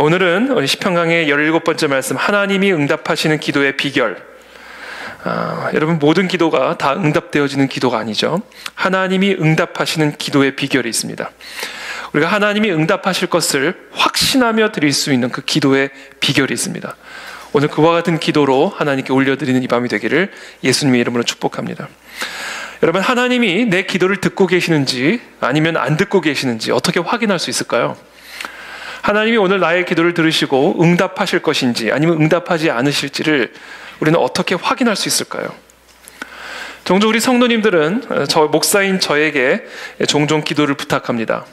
오늘은 시편 강의 17번째 말씀, 하나님이 응답하시는 기도의 비결. 여러분, 모든 기도가 다 응답되어지는 기도가 아니죠. 하나님이 응답하시는 기도의 비결이 있습니다. 우리가 하나님이 응답하실 것을 확신하며 드릴 수 있는 그 기도의 비결이 있습니다. 오늘 그와 같은 기도로 하나님께 올려드리는 이 밤이 되기를 예수님의 이름으로 축복합니다. 여러분, 하나님이 내 기도를 듣고 계시는지 아니면 안 듣고 계시는지 어떻게 확인할 수 있을까요? 하나님이 오늘 나의 기도를 들으시고 응답하실 것인지 아니면 응답하지 않으실지를 우리는 어떻게 확인할 수 있을까요? 종종 우리 성도님들은 목사인 저에게 종종 기도를 부탁합니다.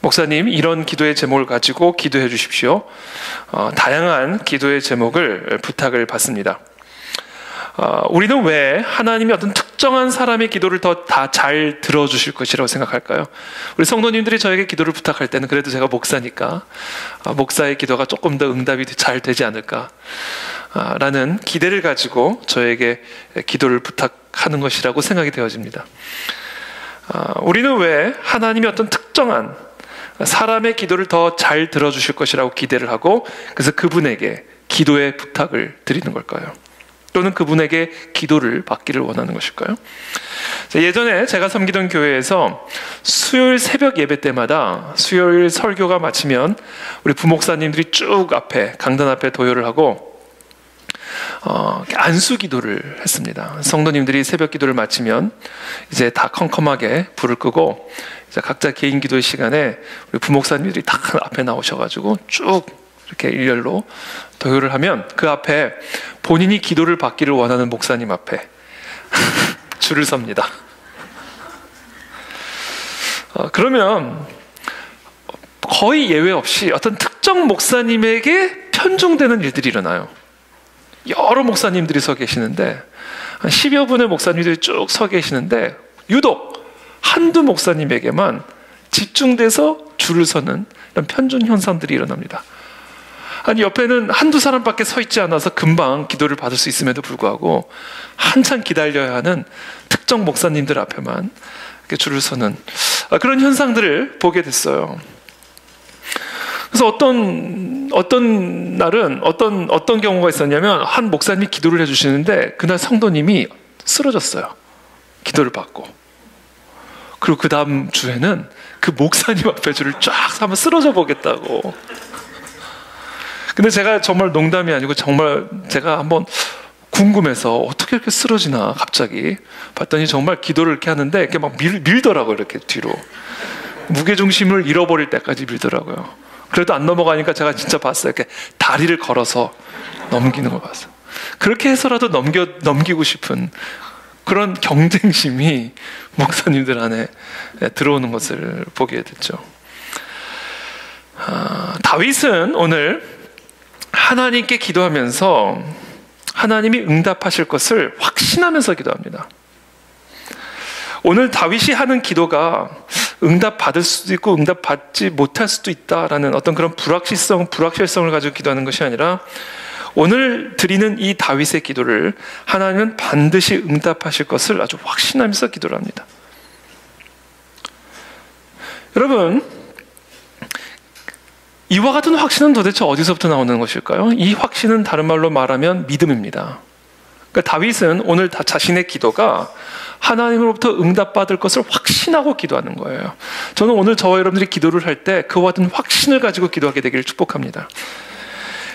목사님, 이런 기도의 제목을 가지고 기도해 주십시오. 다양한 기도의 제목을 부탁을 받습니다. 우리는 왜 하나님이 어떤 특정한 사람의 기도를 더 다 잘 들어주실 것이라고 생각할까요? 우리 성도님들이 저에게 기도를 부탁할 때는 그래도 제가 목사니까 목사의 기도가 조금 더 응답이 잘 되지 않을까 라는 기대를 가지고 저에게 기도를 부탁하는 것이라고 생각이 되어집니다. 우리는 왜 하나님이 어떤 특정한 사람의 기도를 더 잘 들어주실 것이라고 기대를 하고 그래서 그분에게 기도의 부탁을 드리는 걸까요? 또는 그분에게 기도를 받기를 원하는 것일까요? 예전에 제가 섬기던 교회에서 수요일 새벽 예배 때마다 수요일 설교가 마치면 우리 부목사님들이 쭉 앞에 강단 앞에 도열을 하고 안수 기도를 했습니다. 성도님들이 새벽 기도를 마치면 이제 다 컴컴하게 불을 끄고 이제 각자 개인 기도의 시간에 우리 부목사님들이 다 앞에 나오셔가지고 쭉 이렇게 일렬로 도열을 하면 그 앞에 본인이 기도를 받기를 원하는 목사님 앞에 줄을 섭니다. 그러면 거의 예외 없이 어떤 특정 목사님에게 편중되는 일들이 일어나요. 여러 목사님들이 서 계시는데 한 10여 분의 목사님들이 쭉 서 계시는데 유독 한두 목사님에게만 집중돼서 줄을 서는 이런 편중 현상들이 일어납니다. 아니, 옆에는 한두 사람밖에 서 있지 않아서 금방 기도를 받을 수 있음에도 불구하고 한참 기다려야 하는 특정 목사님들 앞에만 이렇게 줄을 서는 그런 현상들을 보게 됐어요. 그래서 어떤 날은 어떤 경우가 있었냐면 한 목사님이 기도를 해주시는데 그날 성도님이 쓰러졌어요. 기도를 받고. 그리고 그 다음 주에는 그 목사님 앞에 줄을 쫙 서면 쓰러져 보겠다고. 근데 제가 정말 농담이 아니고 정말 제가 한번 궁금해서 어떻게 이렇게 쓰러지나 갑자기 봤더니 정말 기도를 이렇게 하는데 이렇게 막 밀더라고요. 이렇게 뒤로. 무게중심을 잃어버릴 때까지 밀더라고요. 그래도 안 넘어가니까 제가 진짜 봤어요. 이렇게 다리를 걸어서 넘기는 걸 봤어요. 그렇게 해서라도 넘기고 싶은 그런 경쟁심이 목사님들 안에 들어오는 것을 보게 됐죠. 다윗은 오늘 하나님께 기도하면서 하나님이 응답하실 것을 확신하면서 기도합니다. 오늘 다윗이 하는 기도가 응답받을 수도 있고 응답받지 못할 수도 있다라는 어떤 그런 불확실성을 가지고 기도하는 것이 아니라 오늘 드리는 이 다윗의 기도를 하나님은 반드시 응답하실 것을 아주 확신하면서 기도를 합니다. 여러분, 이와 같은 확신은 도대체 어디서부터 나오는 것일까요? 이 확신은 다른 말로 말하면 믿음입니다. 그러니까 다윗은 오늘 자신의 기도가 하나님으로부터 응답받을 것을 확신하고 기도하는 거예요. 저는 오늘 저와 여러분들이 기도를 할 때 그와 같은 확신을 가지고 기도하게 되기를 축복합니다.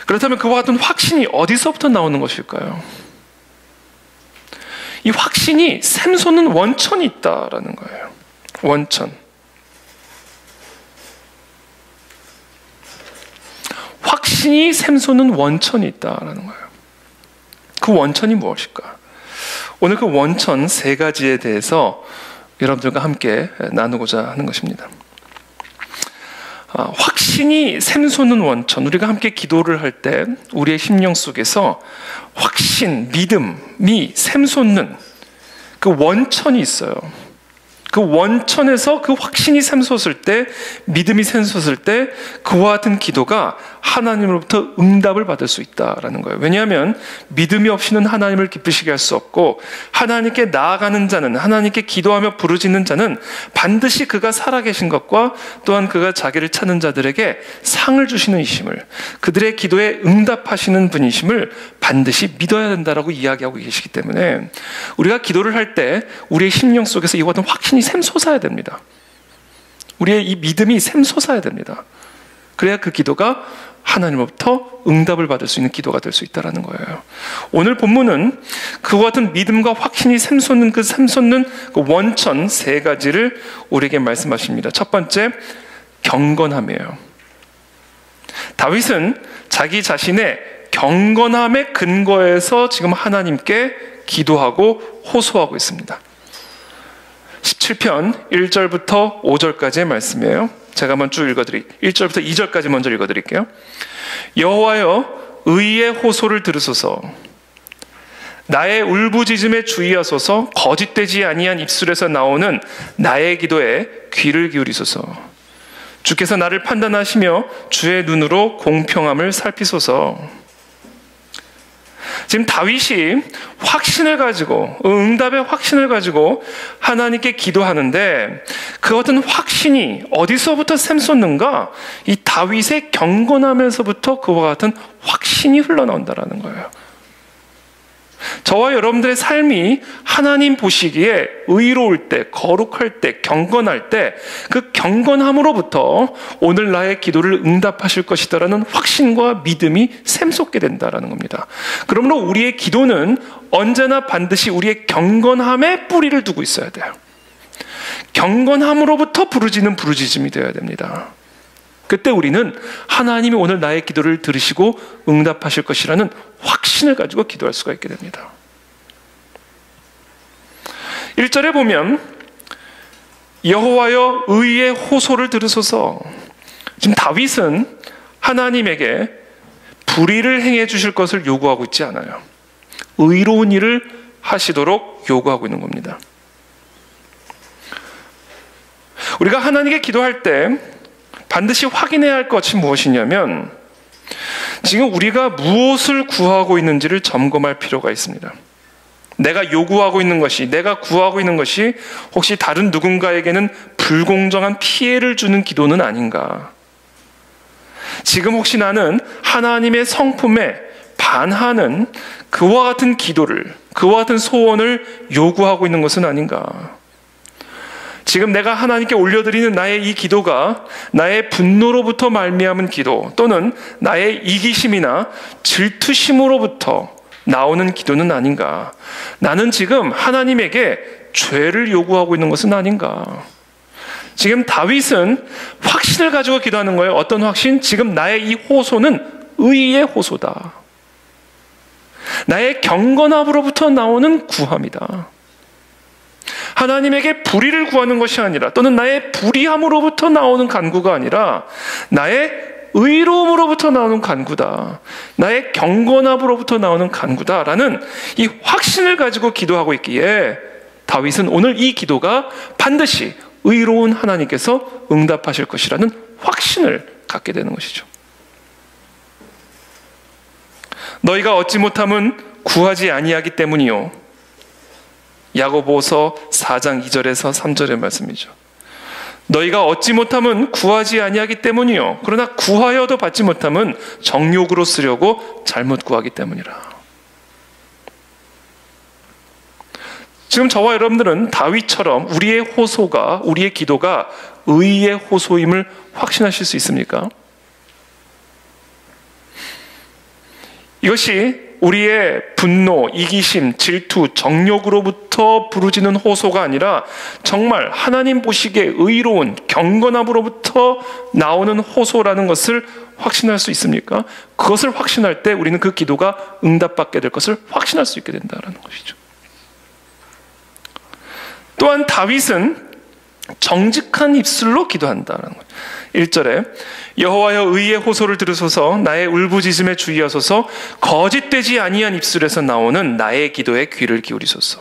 그렇다면 그와 같은 확신이 어디서부터 나오는 것일까요? 이 확신이 샘솟는 원천이 있다라는 거예요. 원천. 확신이 샘솟는 원천이 있다라는 거예요. 그 원천이 무엇일까? 오늘 그 원천 세 가지에 대해서 여러분들과 함께 나누고자 하는 것입니다. 확신이 샘솟는 원천, 우리가 함께 기도를 할 때 우리의 심령 속에서 확신, 믿음이 샘솟는 그 원천이 있어요. 그 원천에서 그 확신이 샘솟을 때, 믿음이 샘솟을 때 그와 같은 기도가 하나님으로부터 응답을 받을 수 있다라는 거예요. 왜냐하면 믿음이 없이는 하나님을 기쁘시게 할 수 없고, 하나님께 나아가는 자는, 하나님께 기도하며 부르짖는 자는 반드시 그가 살아계신 것과 또한 그가 자기를 찾는 자들에게 상을 주시는 이심을, 그들의 기도에 응답하시는 분이심을 반드시 믿어야 된다라고 이야기하고 계시기 때문에, 우리가 기도를 할 때 우리의 심령 속에서 이와 같은 확신이 샘솟아야 됩니다. 우리의 이 믿음이 샘솟아야 됩니다. 그래야 그 기도가 하나님으로부터 응답을 받을 수 있는 기도가 될 수 있다는 거예요. 오늘 본문은 그와 같은 믿음과 확신이 샘솟는 그 원천 세 가지를 우리에게 말씀하십니다. 첫 번째, 경건함이에요. 다윗은 자기 자신의 경건함의 근거에서 지금 하나님께 기도하고 호소하고 있습니다. 17편 1절부터 5절까지의 말씀이에요. 제가 한번 쭉 1절부터 2절까지 먼저 읽어드릴게요. 여호와여, 의의 호소를 들으소서. 나의 울부짖음에 주의하소서. 거짓되지 아니한 입술에서 나오는 나의 기도에 귀를 기울이소서. 주께서 나를 판단하시며 주의 눈으로 공평함을 살피소서. 지금 다윗이 확신을 가지고, 응답의 확신을 가지고 하나님께 기도하는데, 그 어떤 확신이 어디서부터 샘솟는가? 이 다윗의 경건함에서부터 그와 같은 확신이 흘러나온다는 거예요. 저와 여러분들의 삶이 하나님 보시기에 의로울 때, 거룩할 때, 경건할 때, 그 경건함으로부터 오늘 나의 기도를 응답하실 것이다라는 확신과 믿음이 샘솟게 된다는 겁니다. 그러므로 우리의 기도는 언제나 반드시 우리의 경건함에 뿌리를 두고 있어야 돼요. 경건함으로부터 부르짖는 부르짖음이 되어야 됩니다. 그때 우리는 하나님이 오늘 나의 기도를 들으시고 응답하실 것이라는 확신을 가지고 기도할 수가 있게 됩니다. 1절에 보면 여호와여, 의의 호소를 들으소서. 지금 다윗은 하나님에게 불의를 행해 주실 것을 요구하고 있지 않아요. 의로운 일을 하시도록 요구하고 있는 겁니다. 우리가 하나님께 기도할 때 반드시 확인해야 할 것이 무엇이냐면, 지금 우리가 무엇을 구하고 있는지를 점검할 필요가 있습니다. 내가 요구하고 있는 것이, 내가 구하고 있는 것이 혹시 다른 누군가에게는 불공정한 피해를 주는 기도는 아닌가? 지금 혹시 나는 하나님의 성품에 반하는 그와 같은 기도를, 그와 같은 소원을 요구하고 있는 것은 아닌가? 지금 내가 하나님께 올려드리는 나의 이 기도가 나의 분노로부터 말미암은 기도, 또는 나의 이기심이나 질투심으로부터 나오는 기도는 아닌가? 나는 지금 하나님에게 죄를 요구하고 있는 것은 아닌가? 지금 다윗은 확신을 가지고 기도하는 거예요. 어떤 확신? 지금 나의 이 호소는 의의 호소다. 나의 경건함으로부터 나오는 구함이다. 하나님에게 불의를 구하는 것이 아니라, 또는 나의 불의함으로부터 나오는 간구가 아니라 나의 의로움으로부터 나오는 간구다. 나의 경건함으로부터 나오는 간구다라는 이 확신을 가지고 기도하고 있기에 다윗은 오늘 이 기도가 반드시 의로운 하나님께서 응답하실 것이라는 확신을 갖게 되는 것이죠. 너희가 얻지 못함은 구하지 아니하기 때문이요. 야고보서 4장 2절에서 3절의 말씀이죠. 너희가 얻지 못함은 구하지 아니하기 때문이요. 그러나 구하여도 받지 못함은 정욕으로 쓰려고 잘못 구하기 때문이라. 지금 저와 여러분들은 다윗처럼 우리의 호소가, 우리의 기도가 의의 호소임을 확신하실 수 있습니까? 이것이 우리의 분노, 이기심, 질투, 정욕으로부터 부르짖는 호소가 아니라 정말 하나님 보시기에 의로운 경건함으로부터 나오는 호소라는 것을 확신할 수 있습니까? 그것을 확신할 때 우리는 그 기도가 응답받게 될 것을 확신할 수 있게 된다는 것이죠. 또한 다윗은 정직한 입술로 기도한다는 거예요. 1절에 여호와여, 의의 호소를 들으소서. 나의 울부짖음에 주의하소서. 거짓되지 아니한 입술에서 나오는 나의 기도에 귀를 기울이소서.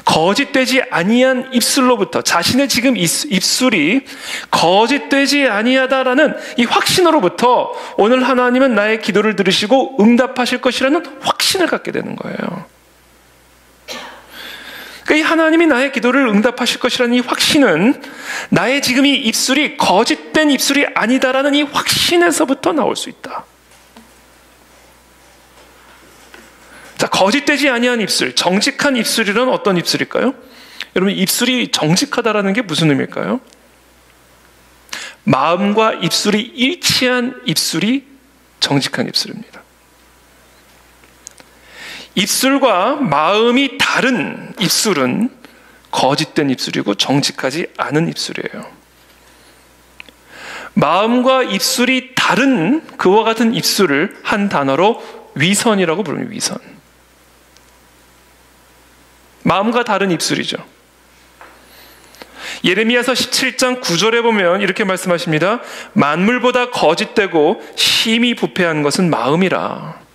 거짓되지 아니한 입술로부터, 자신의 지금 입술이 거짓되지 아니하다라는 이 확신으로부터 오늘 하나님은 나의 기도를 들으시고 응답하실 것이라는 확신을 갖게 되는 거예요. 이 하나님이 나의 기도를 응답하실 것이라는 이 확신은 나의 지금 이 입술이 거짓된 입술이 아니다라는 이 확신에서부터 나올 수 있다. 자, 거짓되지 아니한 입술, 정직한 입술이란 어떤 입술일까요? 여러분, 입술이 정직하다라는 게 무슨 의미일까요? 마음과 입술이 일치한 입술이 정직한 입술입니다. 입술과 마음이 다른 입술은 거짓된 입술이고 정직하지 않은 입술이에요. 마음과 입술이 다른 그와 같은 입술을 한 단어로 위선이라고 부릅니다. 위선. 마음과 다른 입술이죠. 예레미야서 17장 9절에 보면 이렇게 말씀하십니다. 만물보다 거짓되고 심히 부패한 것은 마음이라.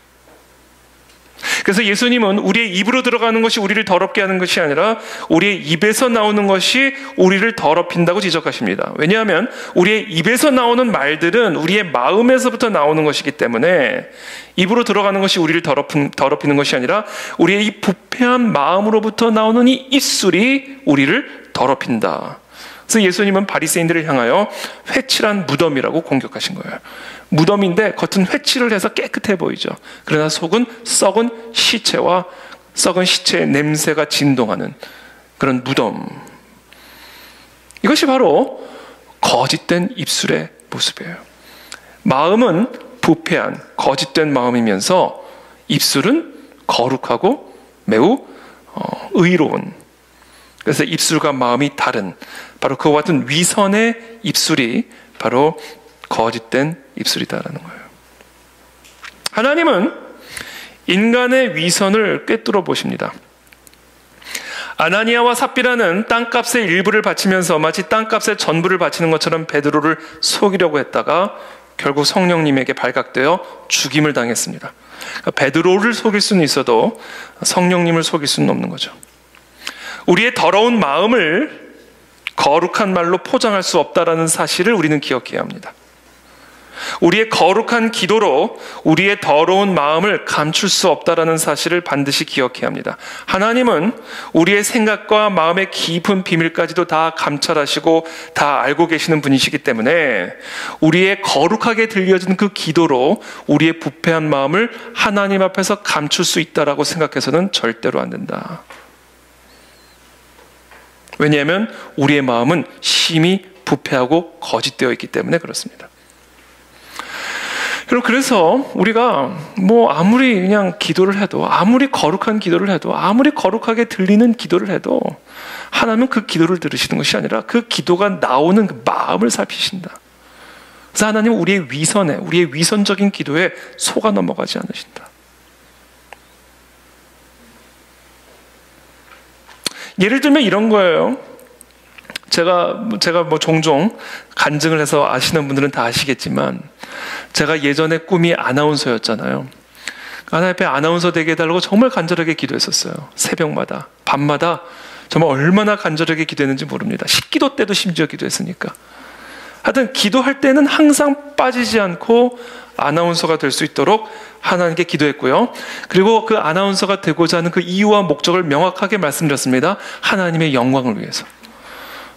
그래서 예수님은 우리의 입으로 들어가는 것이 우리를 더럽게 하는 것이 아니라 우리의 입에서 나오는 것이 우리를 더럽힌다고 지적하십니다. 왜냐하면 우리의 입에서 나오는 말들은 우리의 마음에서부터 나오는 것이기 때문에 입으로 들어가는 것이 우리를 더럽히는 것이 아니라 우리의 이 부패한 마음으로부터 나오는 이 입술이 우리를 더럽힌다. 그래서 예수님은 바리새인들을 향하여 회칠한 무덤이라고 공격하신 거예요. 무덤인데 겉은 회칠을 해서 깨끗해 보이죠. 그러나 속은 썩은 시체와 썩은 시체의 냄새가 진동하는 그런 무덤. 이것이 바로 거짓된 입술의 모습이에요. 마음은 부패한 거짓된 마음이면서 입술은 거룩하고 매우 의로운, 그래서 입술과 마음이 다른 바로 그와 같은 위선의 입술이 바로 거짓된 입술이다라는 거예요. 하나님은 인간의 위선을 꿰뚫어 보십니다. 아나니아와 삽비라는 땅값의 일부를 바치면서 마치 땅값의 전부를 바치는 것처럼 베드로를 속이려고 했다가 결국 성령님에게 발각되어 죽임을 당했습니다. 그러니까 베드로를 속일 수는 있어도 성령님을 속일 수는 없는 거죠. 우리의 더러운 마음을 거룩한 말로 포장할 수 없다라는 사실을 우리는 기억해야 합니다. 우리의 거룩한 기도로 우리의 더러운 마음을 감출 수 없다라는 사실을 반드시 기억해야 합니다. 하나님은 우리의 생각과 마음의 깊은 비밀까지도 다 감찰하시고 다 알고 계시는 분이시기 때문에 우리의 거룩하게 들려진 그 기도로 우리의 부패한 마음을 하나님 앞에서 감출 수 있다라고 생각해서는 절대로 안 된다. 왜냐하면 우리의 마음은 심히 부패하고 거짓되어 있기 때문에 그렇습니다. 그래서 우리가 아무리 그냥 기도를 해도, 아무리 거룩한 기도를 해도, 아무리 거룩하게 들리는 기도를 해도 하나님은 그 기도를 들으시는 것이 아니라 그 기도가 나오는 그 마음을 살피신다. 그래서 하나님은 우리의 위선적인 기도에 속아 넘어가지 않으신다. 예를 들면 이런 거예요. 제가 종종 간증을 해서 아시는 분들은 다 아시겠지만 제가 예전에 꿈이 아나운서였잖아요. 하나님 앞에 아나운서 되게 해달라고 정말 간절하게 기도했었어요. 새벽마다, 밤마다 정말 얼마나 간절하게 기도했는지 모릅니다. 식기도 때도 심지어 기도했으니까. 하여튼 기도할 때는 항상 빠지지 않고 아나운서가 될 수 있도록 하나님께 기도했고요. 그리고 그 아나운서가 되고자 하는 그 이유와 목적을 명확하게 말씀드렸습니다. 하나님의 영광을 위해서,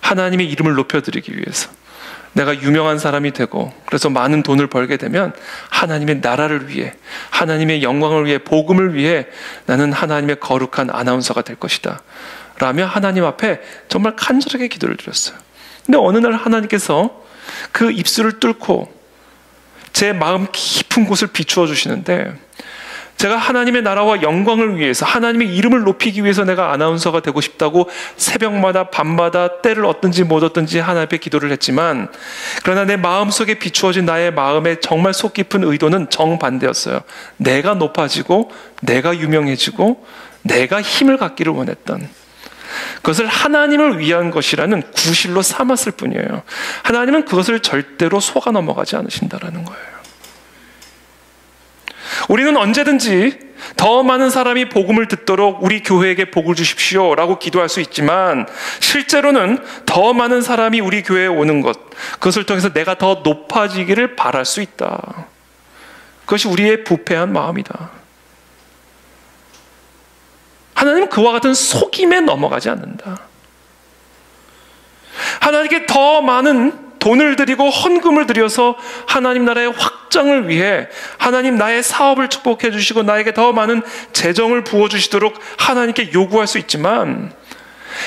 하나님의 이름을 높여드리기 위해서, 내가 유명한 사람이 되고 그래서 많은 돈을 벌게 되면 하나님의 나라를 위해, 하나님의 영광을 위해, 복음을 위해 나는 하나님의 거룩한 아나운서가 될 것이다 라며 하나님 앞에 정말 간절하게 기도를 드렸어요. 근데 어느 날 하나님께서 그 입술을 뚫고 제 마음 깊은 곳을 비추어 주시는데, 제가 하나님의 나라와 영광을 위해서, 하나님의 이름을 높이기 위해서 내가 아나운서가 되고 싶다고 새벽마다 밤마다 때를 얻든지 못 얻든지 하나님 앞에 기도를 했지만, 그러나 내 마음속에 비추어진 나의 마음의 정말 속 깊은 의도는 정반대였어요. 내가 높아지고 내가 유명해지고 내가 힘을 갖기를 원했던, 그것을 하나님을 위한 것이라는 구실로 삼았을 뿐이에요. 하나님은 그것을 절대로 속아 넘어가지 않으신다라는 거예요. 우리는 언제든지 더 많은 사람이 복음을 듣도록 우리 교회에게 복을 주십시오 라고 기도할 수 있지만, 실제로는 더 많은 사람이 우리 교회에 오는 것, 그것을 통해서 내가 더 높아지기를 바랄 수 있다. 그것이 우리의 부패한 마음이다. 하나님은 그와 같은 속임에 넘어가지 않는다. 하나님께 더 많은 돈을 드리고 헌금을 드려서 하나님 나라의 확장을 위해 하나님 나의 사업을 축복해 주시고 나에게 더 많은 재정을 부어주시도록 하나님께 요구할 수 있지만,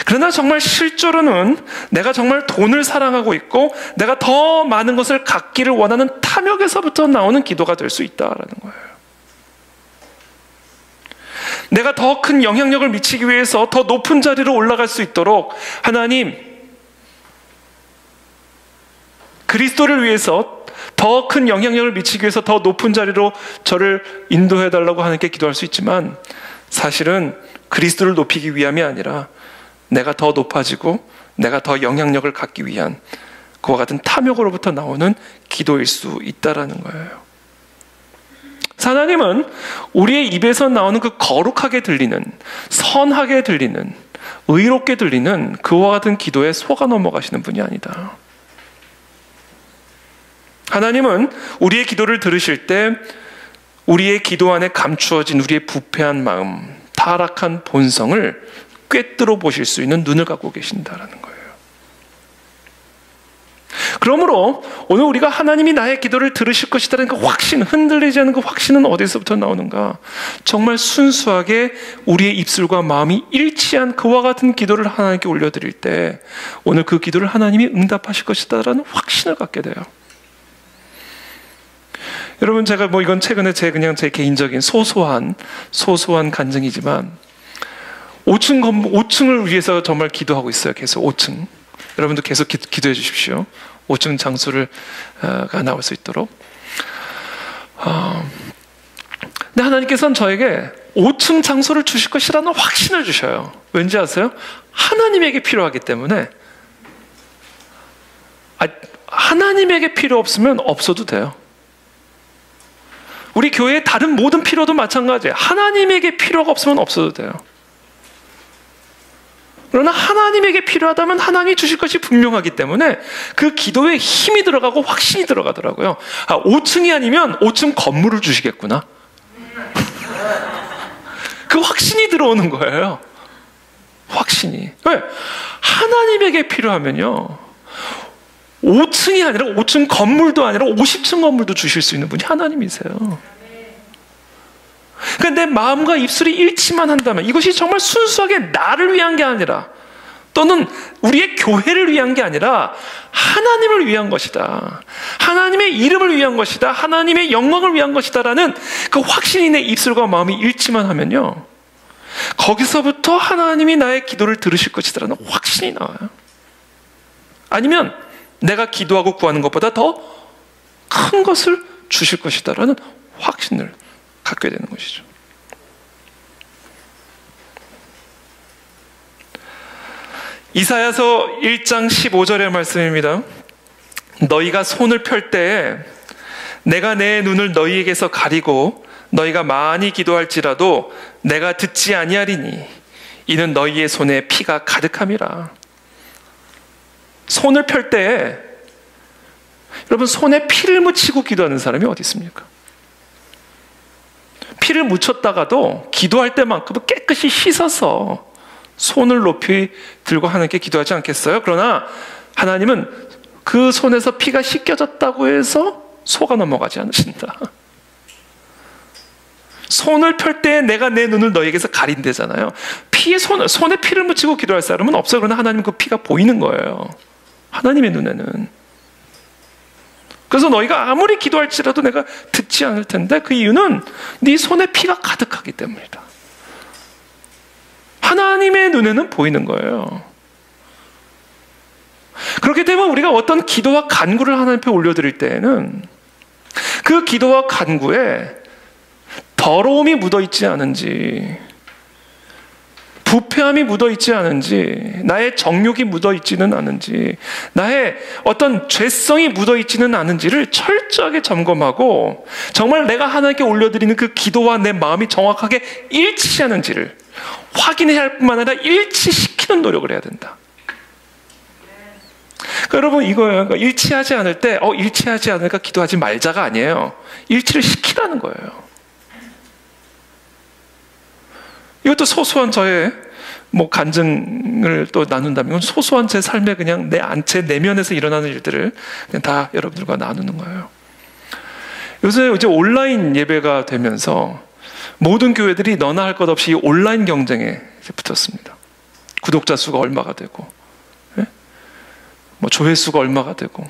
그러나 정말 실제로는 내가 정말 돈을 사랑하고 있고 내가 더 많은 것을 갖기를 원하는 탐욕에서부터 나오는 기도가 될 수 있다라는 거예요. 내가 더 큰 영향력을 미치기 위해서 더 높은 자리로 올라갈 수 있도록 하나님, 그리스도를 위해서 더 큰 영향력을 미치기 위해서 더 높은 자리로 저를 인도해달라고 하나님께 기도할 수 있지만, 사실은 그리스도를 높이기 위함이 아니라 내가 더 높아지고 내가 더 영향력을 갖기 위한 그와 같은 탐욕으로부터 나오는 기도일 수 있다라는 거예요. 하나님은 우리의 입에서 나오는 그 거룩하게 들리는, 선하게 들리는, 의롭게 들리는 그와 같은 기도에 속아 넘어가시는 분이 아니다. 하나님은 우리의 기도를 들으실 때 우리의 기도 안에 감추어진 우리의 부패한 마음, 타락한 본성을 꿰뚫어 보실 수 있는 눈을 갖고 계신다라는 거예요. 그러므로 오늘 우리가 하나님이 나의 기도를 들으실 것이라는 그 확신, 흔들리지 않는 그 확신은 어디서부터 나오는가? 정말 순수하게 우리의 입술과 마음이 일치한 그와 같은 기도를 하나님께 올려드릴 때 오늘 그 기도를 하나님이 응답하실 것이다라는 확신을 갖게 돼요. 여러분, 제가 이건 최근에 제 개인적인 소소한 간증이지만 5층을 위해서 정말 기도하고 있어요. 계속 5층. 여러분도 계속 기도해 주십시오. 5층 장소가 나올 수 있도록. 근데 하나님께서는 저에게 5층 장소를 주실 것이라는 확신을 주셔요. 왠지 아세요? 하나님에게 필요하기 때문에. 하나님에게 필요 없으면 없어도 돼요. 우리 교회의 다른 모든 필요도 마찬가지예요. 하나님에게 필요가 없으면 없어도 돼요. 그러나 하나님에게 필요하다면 하나님이 주실 것이 분명하기 때문에 그 기도에 힘이 들어가고 확신이 들어가더라고요. 5층이 아니면 5층 건물을 주시겠구나. 그 확신이 들어오는 거예요. 확신이. 왜? 하나님에게 필요하면요, 5층이 아니라 5층 건물도 아니라 50층 건물도 주실 수 있는 분이 하나님이세요. 그러니까 내 마음과 입술이 일치만 한다면, 이것이 정말 순수하게 나를 위한 게 아니라 또는 우리의 교회를 위한 게 아니라 하나님을 위한 것이다, 하나님의 이름을 위한 것이다, 하나님의 영광을 위한 것이다 라는 그 확신이 내 입술과 마음이 일치만 하면요, 거기서부터 하나님이 나의 기도를 들으실 것이다 라는 확신이 나와요. 아니면 내가 기도하고 구하는 것보다 더 큰 것을 주실 것이다 라는 확신을 갖게 되는 것이죠. 이사야서 1장 15절의 말씀입니다. 너희가 손을 펼 때에 내가 내 눈을 너희에게서 가리고 너희가 많이 기도할지라도 내가 듣지 아니하리니 이는 너희의 손에 피가 가득함이라. 손을 펼 때에, 여러분, 손에 피를 묻히고 기도하는 사람이 어디 있습니까? 피를 묻혔다가도 기도할 때만큼은 깨끗이 씻어서 손을 높이 들고 하나님께 기도하지 않겠어요? 그러나 하나님은 그 손에서 피가 씻겨졌다고 해서 속아 넘어가지 않으신다. 손을 펼 때 내가 내 눈을 너희에게서 가린대잖아요. 손에 피를 묻히고 기도할 사람은 없어요. 그러나 하나님은 그 피가 보이는 거예요. 하나님의 눈에는. 그래서 너희가 아무리 기도할지라도 내가 듣지 않을 텐데, 그 이유는 네 손에 피가 가득하기 때문이다. 하나님의 눈에는 보이는 거예요. 그렇기 때문에 우리가 어떤 기도와 간구를 하나님 앞에 올려드릴 때에는 그 기도와 간구에 더러움이 묻어있지 않은지, 부패함이 묻어있지 않은지, 나의 정욕이 묻어있지는 않은지, 나의 어떤 죄성이 묻어있지는 않은지를 철저하게 점검하고 정말 내가 하나님께 올려드리는 그 기도와 내 마음이 정확하게 일치하는지를 확인해야 할 뿐만 아니라 일치시키는 노력을 해야 된다. 그러니까 여러분 이거예요. 그러니까 일치하지 않을 때 일치하지 않으니까 기도하지 말자가 아니에요. 일치를 시키라는 거예요. 이것도 소소한 저의 간증을 또 나눈다면 소소한 제 삶에 그냥 제 내면에서 일어나는 일들을 그냥 다 여러분들과 나누는 거예요. 요새 이제 온라인 예배가 되면서 모든 교회들이 너나 할 것 없이 온라인 경쟁에 붙었습니다. 구독자 수가 얼마가 되고, 조회수가 얼마가 되고.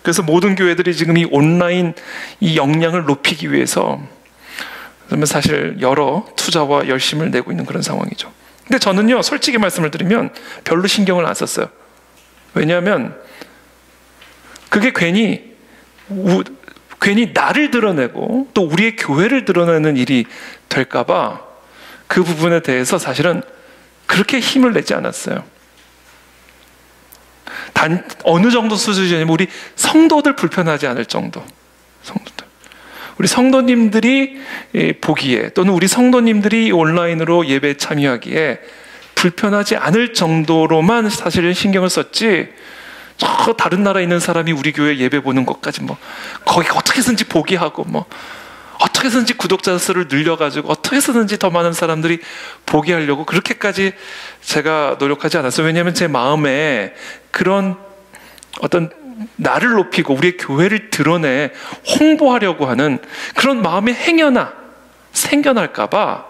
그래서 모든 교회들이 지금 이 온라인 이 역량을 높이기 위해서 그러면 사실 여러 투자와 열심을 내고 있는 그런 상황이죠. 근데 저는요, 솔직히 말씀을 드리면 별로 신경을 안 썼어요. 왜냐하면 그게 괜히 나를 드러내고 또 우리의 교회를 드러내는 일이 될까봐 그 부분에 대해서 사실은 그렇게 힘을 내지 않았어요. 어느 정도 수준이냐면 우리 성도들 불편하지 않을 정도. 성도들. 우리 성도님들이 보기에 또는 우리 성도님들이 온라인으로 예배에 참여하기에 불편하지 않을 정도로만 사실은 신경을 썼지, 저 다른 나라에 있는 사람이 우리 교회 예배 보는 것까지 거기 어떻게 해서든지 보게 하고 어떻게 해서든지 구독자 수를 늘려가지고 어떻게 해서든지 더 많은 사람들이 보게 하려고 그렇게까지 제가 노력하지 않았어요. 왜냐하면 제 마음에 그런 어떤 나를 높이고 우리의 교회를 드러내 홍보하려고 하는 그런 마음의 행여나 생겨날까봐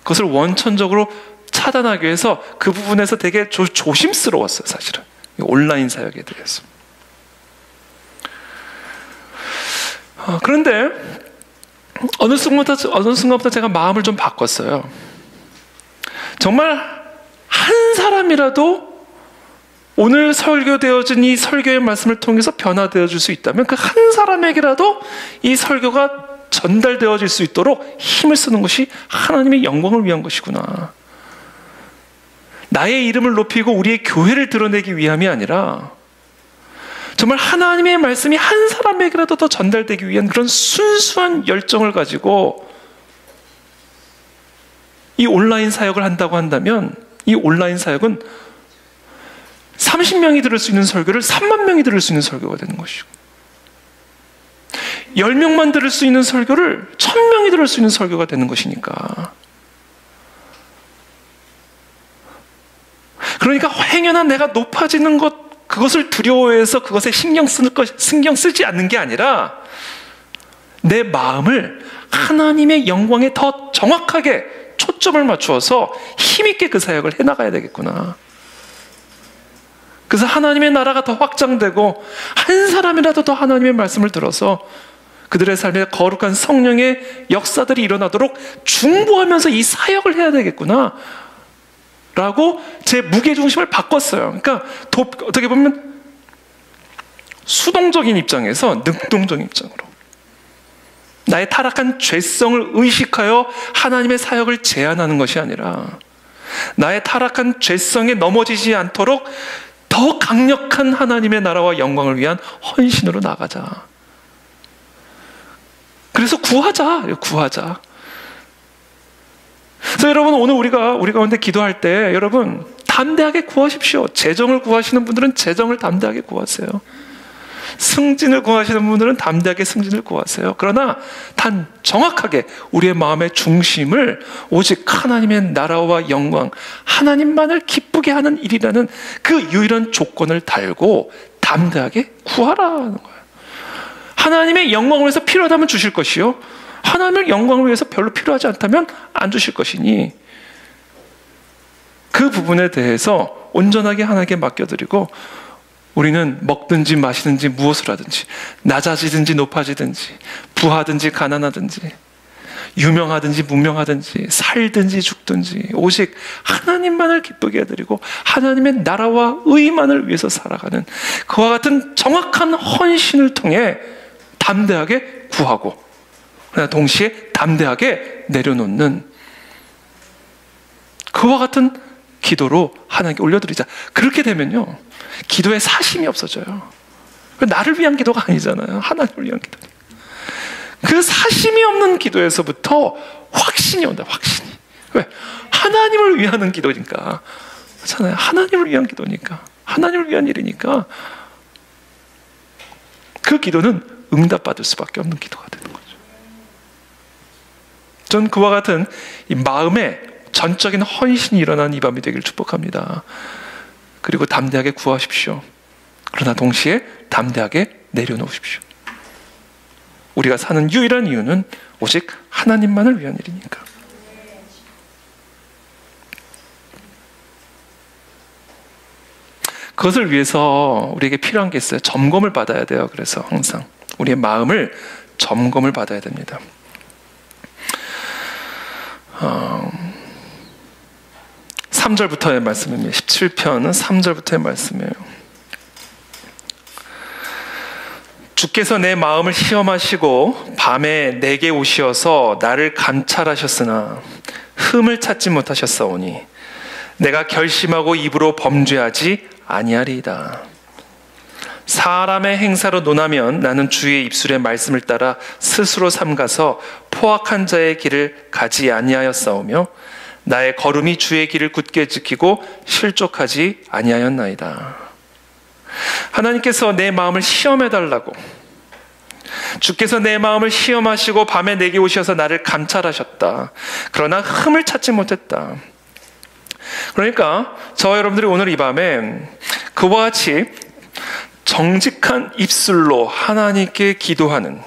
그것을 원천적으로 차단하기 위해서 그 부분에서 되게 조심스러웠어요. 사실은 온라인 사역에 대해서. 그런데 어느 순간부터 제가 마음을 좀 바꿨어요. 정말 한 사람이라도 오늘 설교되어진 이 설교의 말씀을 통해서 변화되어 줄 수 있다면 그 한 사람에게라도 이 설교가 전달되어질 수 있도록 힘을 쓰는 것이 하나님의 영광을 위한 것이구나. 나의 이름을 높이고 우리의 교회를 드러내기 위함이 아니라 정말 하나님의 말씀이 한 사람에게라도 더 전달되기 위한 그런 순수한 열정을 가지고 이 온라인 사역을 한다고 한다면 이 온라인 사역은 30명이 들을 수 있는 설교를 3만 명이 들을 수 있는 설교가 되는 것이고 10명만 들을 수 있는 설교를 1000명이 들을 수 있는 설교가 되는 것이니까. 그러니까 행여나 내가 높아지는 그것을 두려워해서 그것에 신경 쓰지 않는 게 아니라 내 마음을 하나님의 영광에 더 정확하게 초점을 맞추어서 힘있게 그 사역을 해나가야 되겠구나. 그래서 하나님의 나라가 더 확장되고 한 사람이라도 더 하나님의 말씀을 들어서 그들의 삶에 거룩한 성령의 역사들이 일어나도록 중보하면서 이 사역을 해야 되겠구나 라고 제 무게중심을 바꿨어요. 그러니까 어떻게 보면 수동적인 입장에서 능동적인 입장으로 나의 타락한 죄성을 의식하여 하나님의 사역을 제안하는 것이 아니라 나의 타락한 죄성에 넘어지지 않도록 더 강력한 하나님의 나라와 영광을 위한 헌신으로 나가자. 그래서 구하자. 그래서 여러분 오늘 우리 가운데 기도할 때 여러분 담대하게 구하십시오. 재정을 구하시는 분들은 재정을 담대하게 구하세요. 승진을 구하시는 분들은 담대하게 승진을 구하세요. 그러나 단 정확하게 우리의 마음의 중심을 오직 하나님의 나라와 영광, 하나님만을 기쁘게 하는 일이라는 그 유일한 조건을 달고 담대하게 구하라는 거예요. 하나님의 영광을 위해서 필요하다면 주실 것이요, 하나님의 영광을 위해서 별로 필요하지 않다면 안 주실 것이니 그 부분에 대해서 온전하게 하나님께 맡겨드리고 우리는 먹든지 마시든지 무엇을 하든지 낮아지든지 높아지든지 부하든지 가난하든지 유명하든지 무명하든지 살든지 죽든지 오직 하나님만을 기쁘게 해드리고 하나님의 나라와 의만을 위해서 살아가는 그와 같은 정확한 헌신을 통해 담대하게 구하고 그러나 동시에 담대하게 내려놓는 그와 같은 기도로 하나님께 올려드리자. 그렇게 되면요, 기도에 사심이 없어져요. 나를 위한 기도가 아니잖아요. 하나님을 위한 기도. 그 사심이 없는 기도에서부터 확신이 온다. 확신이. 왜? 하나님을 위하는 기도니까. 그렇잖아요. 하나님을 위한 기도니까. 하나님을 위한 일이니까 그 기도는 응답받을 수밖에 없는 기도가 되는 거죠. 전 그와 같은 이 마음에 전적인 헌신이 일어나는 이 밤이 되기를 축복합니다. 그리고 담대하게 구하십시오. 그러나 동시에 담대하게 내려놓으십시오. 우리가 사는 유일한 이유는 오직 하나님만을 위한 일이니까. 그것을 위해서 우리에게 필요한 게 있어요. 점검을 받아야 돼요. 그래서 항상 우리의 마음을 점검을 받아야 됩니다. 3절부터의 말씀입니다. 17편 3절부터의 말씀이에요. 주께서 내 마음을 시험하시고 밤에 내게 오시어서 나를 감찰하셨으나 흠을 찾지 못하셨사오니 내가 결심하고 입으로 범죄하지 아니하리이다. 사람의 행사로 논하면 나는 주의 입술의 말씀을 따라 스스로 삼가서 포악한 자의 길을 가지 아니하였사오며 나의 걸음이 주의 길을 굳게 지키고 실족하지 아니하였나이다. 하나님께서 내 마음을 시험해달라고, 주께서 내 마음을 시험하시고 밤에 내게 오셔서 나를 감찰하셨다. 그러나 흠을 찾지 못했다. 그러니까 저와 여러분들이 오늘 이 밤에 그와 같이 정직한 입술로 하나님께 기도하는,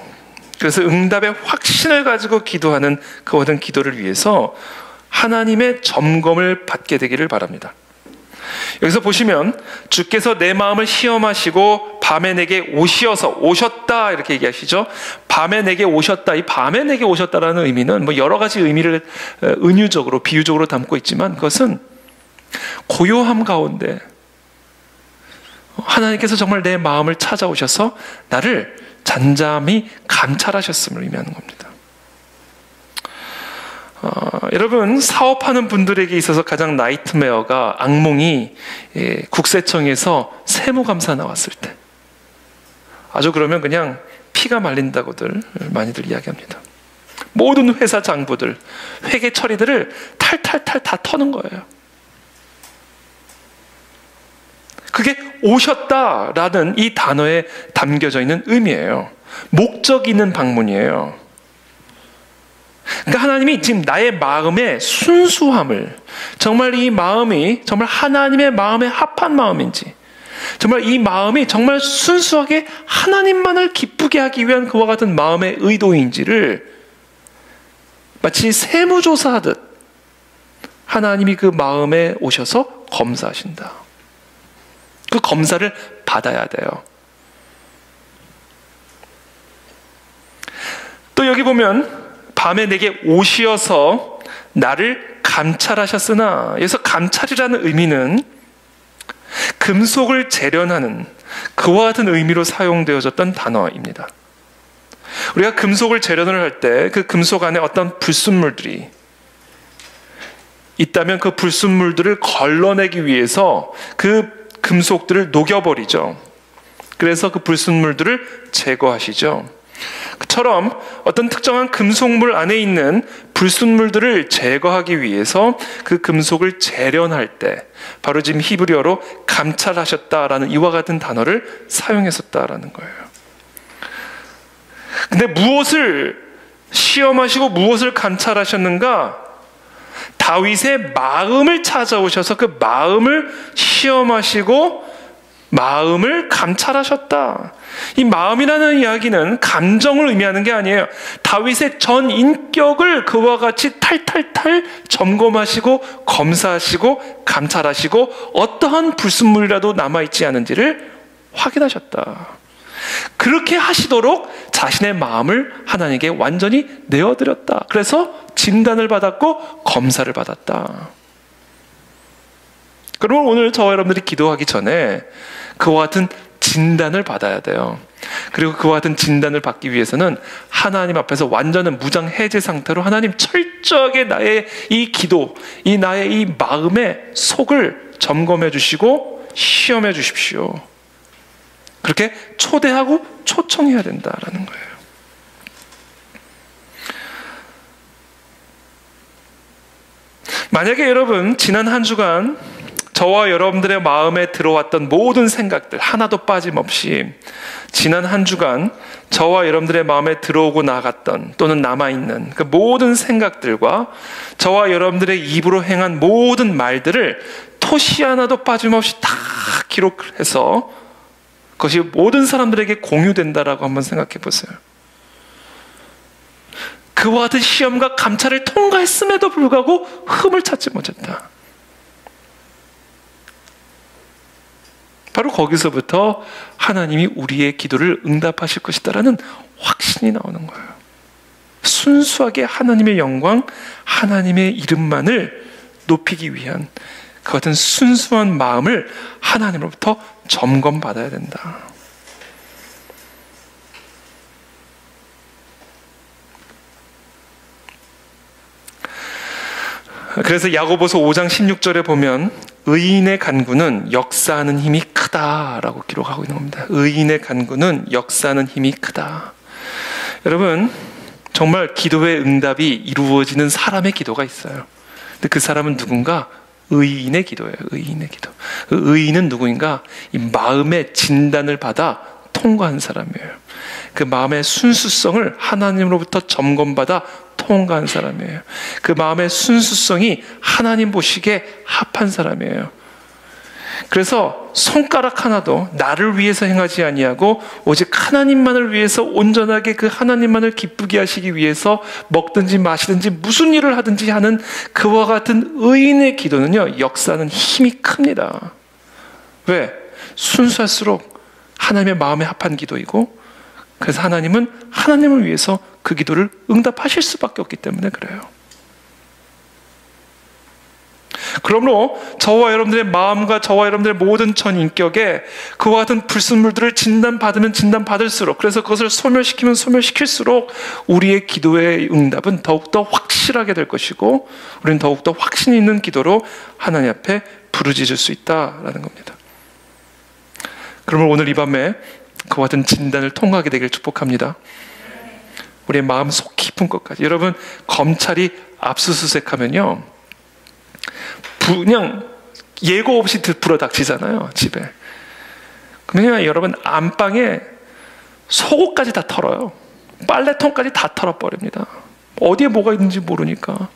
그래서 응답의 확신을 가지고 기도하는 그 모든 기도를 위해서 하나님의 점검을 받게 되기를 바랍니다. 여기서 보시면 주께서 내 마음을 시험하시고 밤에 내게 오셨다 이렇게 얘기하시죠. 밤에 내게 오셨다. 이 밤에 내게 오셨다라는 의미는 뭐 여러 가지 의미를 은유적으로 비유적으로 담고 있지만 그것은 고요함 가운데 하나님께서 정말 내 마음을 찾아오셔서 나를 잠잠히 감찰하셨음을 의미하는 겁니다. 여러분, 사업하는 분들에게 있어서 가장 나이트메어가 악몽이 국세청에서 세무감사 나왔을 때, 아주 그러면 그냥 피가 말린다고들 많이들 이야기합니다. 모든 회사 장부들, 회계 처리들을 탈탈탈 다 터는 거예요. 그게 오셨다라는 이 단어에 담겨져 있는 의미예요. 목적 있는 방문이에요. 그러니까 하나님이 지금 나의 마음의 순수함을, 정말 이 마음이 정말 하나님의 마음에 합한 마음인지, 정말 이 마음이 정말 순수하게 하나님만을 기쁘게 하기 위한 그와 같은 마음의 의도인지를 마치 세무조사하듯 하나님이 그 마음에 오셔서 검사하신다. 그 검사를 받아야 돼요. 또 여기 보면 밤에 내게 오시어서 나를 감찰하셨으나, 여기서 감찰이라는 의미는 금속을 재련하는 그와 같은 의미로 사용되어졌던 단어입니다. 우리가 금속을 재련을 할 때 그 금속 안에 어떤 불순물들이 있다면 그 불순물들을 걸러내기 위해서 그 금속들을 녹여버리죠. 그래서 그 불순물들을 제거하시죠. 그처럼 어떤 특정한 금속물 안에 있는 불순물들을 제거하기 위해서 그 금속을 재련할 때 바로 지금 히브리어로 감찰하셨다라는 이와 같은 단어를 사용했었다라는 거예요. 근데 무엇을 시험하시고 무엇을 감찰하셨는가? 다윗의 마음을 찾아오셔서 그 마음을 시험하시고 마음을 감찰하셨다. 이 마음이라는 이야기는 감정을 의미하는 게 아니에요. 다윗의 전 인격을 그와 같이 탈탈탈 점검하시고 검사하시고 감찰하시고 어떠한 불순물이라도 남아있지 않은지를 확인하셨다. 그렇게 하시도록 자신의 마음을 하나님께 완전히 내어드렸다. 그래서 진단을 받았고 검사를 받았다. 그러면 오늘 저와 여러분들이 기도하기 전에 그와 같은 진단을 받아야 돼요. 그리고 그와 같은 진단을 받기 위해서는 하나님 앞에서 완전한 무장 해제 상태로 하나님 철저하게 나의 이 기도, 이 나의 이 마음의 속을 점검해 주시고 시험해 주십시오. 그렇게 초대하고 초청해야 된다라는 거예요. 만약에 여러분 지난 한 주간 저와 여러분들의 마음에 들어왔던 모든 생각들 하나도 빠짐없이 지난 한 주간 저와 여러분들의 마음에 들어오고 나갔던 또는 남아있는 그 모든 생각들과 저와 여러분들의 입으로 행한 모든 말들을 토시 하나도 빠짐없이 다 기록해서 그것이 모든 사람들에게 공유된다라고 한번 생각해 보세요. 그와 같은 시험과 감찰을 통과했음에도 불구하고 흠을 찾지 못했다. 바로 거기서부터 하나님이 우리의 기도를 응답하실 것이다라는 확신이 나오는 거예요. 순수하게 하나님의 영광, 하나님의 이름만을 높이기 위한 그 같은 순수한 마음을 하나님으로부터 점검받아야 된다. 그래서 야고보서 5장 16절에 보면 의인의 간구는 역사하는 힘이 크다라고 기록하고 있는 겁니다. 의인의 간구는 역사하는 힘이 크다. 여러분, 정말 기도의 응답이 이루어지는 사람의 기도가 있어요. 근데 그 사람은 누군가? 의인의 기도예요. 의인의 기도. 그 의인은 누구인가? 이 마음의 진단을 받아 통과한 사람이에요. 그 마음의 순수성을 하나님으로부터 점검받아 통과한 사람이에요. 그 마음의 순수성이 하나님 보시기에 합한 사람이에요. 그래서 손가락 하나도 나를 위해서 행하지 아니하고 오직 하나님만을 위해서 온전하게 그 하나님만을 기쁘게 하시기 위해서 먹든지 마시든지 무슨 일을 하든지 하는 그와 같은 의인의 기도는요, 역사는 힘이 큽니다. 왜? 순수할수록 하나님의 마음에 합한 기도이고, 그래서 하나님은 하나님을 위해서 그 기도를 응답하실 수밖에 없기 때문에 그래요. 그러므로 저와 여러분들의 마음과 저와 여러분들의 모든 전 인격에 그와 같은 불순물들을 진단받으면 진단받을수록, 그래서 그것을 소멸시키면 소멸시킬수록 우리의 기도의 응답은 더욱더 확실하게 될 것이고, 우리는 더욱더 확신 있는 기도로 하나님 앞에 부르짖을 수 있다라는 겁니다. 그러면 오늘 이 밤에 그와 같은 진단을 통과하게 되길 축복합니다. 우리의 마음 속 깊은 것까지. 여러분, 검찰이 압수수색하면요, 그냥 예고 없이 불어닥치잖아요, 집에. 그러면 여러분, 안방에 속옷까지 다 털어요. 빨래통까지 다 털어버립니다. 어디에 뭐가 있는지 모르니까.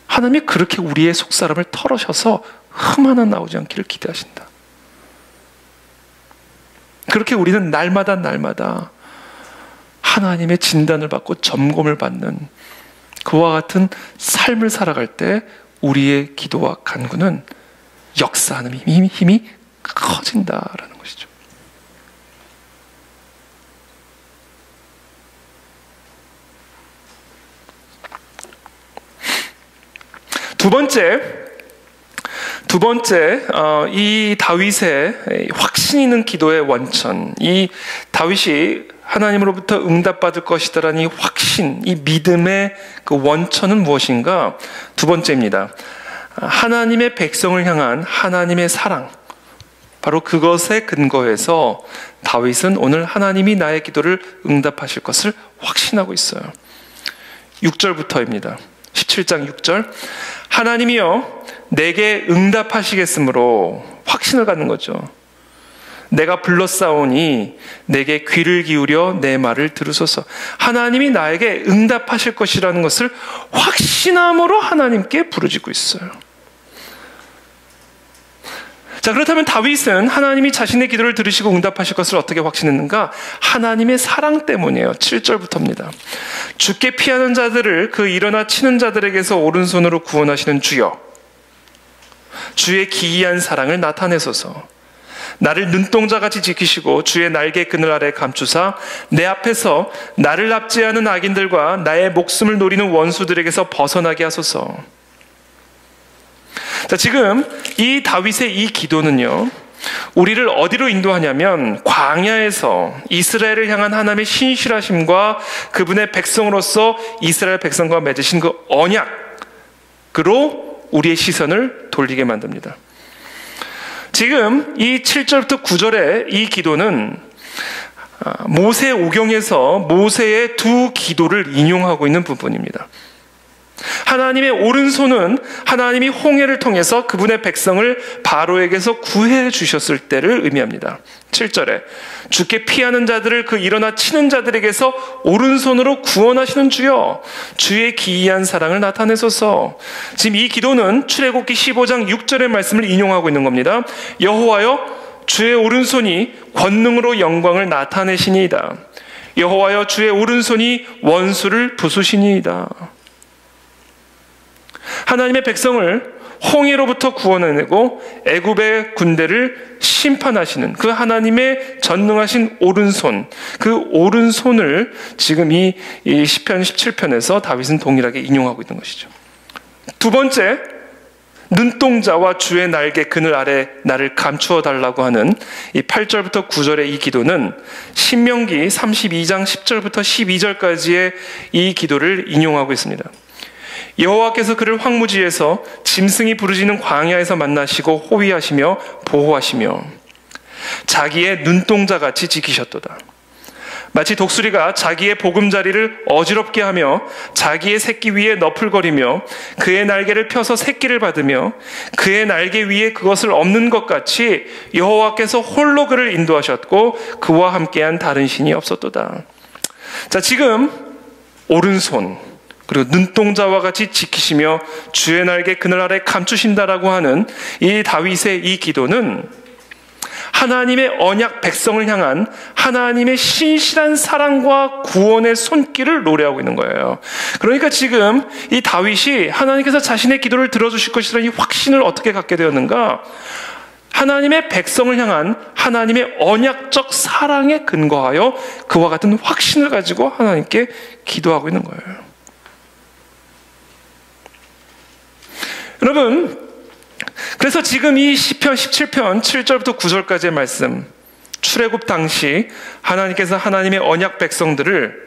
하나님이 그렇게 우리의 속사람을 털으셔서 흠 하나 나오지 않기를 기대하신다. 그렇게 우리는 날마다 하나님의 진단을 받고 점검을 받는 그와 같은 삶을 살아갈 때 우리의 기도와 간구는 역사하는 힘이 커진다라는 것이죠. 두 번째, 이 다윗의 확신 있는 기도의 원천, 이 다윗이 하나님으로부터 응답받을 것이다라는 이 확신, 이 믿음의 그 원천은 무엇인가? 두 번째입니다. 하나님의 백성을 향한 하나님의 사랑. 바로 그것에 근거해서 다윗은 오늘 하나님이 나의 기도를 응답하실 것을 확신하고 있어요. 6절부터입니다. 17장 6절. 하나님이여 내게 응답하시겠으므로, 확신을 갖는 거죠. 내가 불렀사오니 내게 귀를 기울여 내 말을 들으소서. 하나님이 나에게 응답하실 것이라는 것을 확신함으로 하나님께 부르짖고 있어요. 자, 그렇다면 다윗은 하나님이 자신의 기도를 들으시고 응답하실 것을 어떻게 확신했는가? 하나님의 사랑 때문이에요. 7절부터입니다. 주께 피하는 자들을 그 일어나 치는 자들에게서 오른손으로 구원하시는 주여, 주의 기이한 사랑을 나타내소서. 나를 눈동자같이 지키시고 주의 날개 그늘 아래 감추사 내 앞에서 나를 납치하는 악인들과 나의 목숨을 노리는 원수들에게서 벗어나게 하소서. 자, 지금 이 다윗의 이 기도는요, 우리를 어디로 인도하냐면 광야에서 이스라엘을 향한 하나님의 신실하심과 그분의 백성으로서 이스라엘 백성과 맺으신 그 언약으로 우리의 시선을 돌리게 만듭니다. 지금 이 7절부터 9절의 이 기도는 모세 오경에서 모세의 두 기도를 인용하고 있는 부분입니다. 하나님의 오른손은 하나님이 홍해를 통해서 그분의 백성을 바로에게서 구해 주셨을 때를 의미합니다. 7절에 주께 피하는 자들을 그 일어나 치는 자들에게서 오른손으로 구원하시는 주여, 주의 기이한 사랑을 나타내소서. 지금 이 기도는 출애굽기 15장 6절의 말씀을 인용하고 있는 겁니다. 여호와여, 주의 오른손이 권능으로 영광을 나타내시니이다. 여호와여, 주의 오른손이 원수를 부수시니이다. 하나님의 백성을 홍해로부터 구원해내고 애굽의 군대를 심판하시는 그 하나님의 전능하신 오른손, 그 오른손을 지금 이 시편 17편에서 다윗은 동일하게 인용하고 있는 것이죠. 두 번째, 눈동자와 주의 날개 그늘 아래 나를 감추어 달라고 하는 이 8절부터 9절의 이 기도는 신명기 32장 10절부터 12절까지의 이 기도를 인용하고 있습니다. 여호와께서 그를 황무지에서 짐승이 부르짖는 광야에서 만나시고 호위하시며 보호하시며 자기의 눈동자같이 지키셨도다. 마치 독수리가 자기의 보금자리를 어지럽게 하며 자기의 새끼 위에 너풀거리며 그의 날개를 펴서 새끼를 받으며 그의 날개 위에 그것을 엎는 것 같이 여호와께서 홀로 그를 인도하셨고 그와 함께한 다른 신이 없었도다. 자, 지금 오른손 그리고 눈동자와 같이 지키시며 주의 날개 그늘 아래 감추신다라고 하는 이 다윗의 이 기도는 하나님의 언약 백성을 향한 하나님의 신실한 사랑과 구원의 손길을 노래하고 있는 거예요. 그러니까 지금 이 다윗이 하나님께서 자신의 기도를 들어주실 것이라는 이 확신을 어떻게 갖게 되었는가? 하나님의 백성을 향한 하나님의 언약적 사랑에 근거하여 그와 같은 확신을 가지고 하나님께 기도하고 있는 거예요. 여러분, 그래서 지금 이 시편 17편 7절부터 9절까지의 말씀, 출애굽 당시 하나님께서 하나님의 언약 백성들을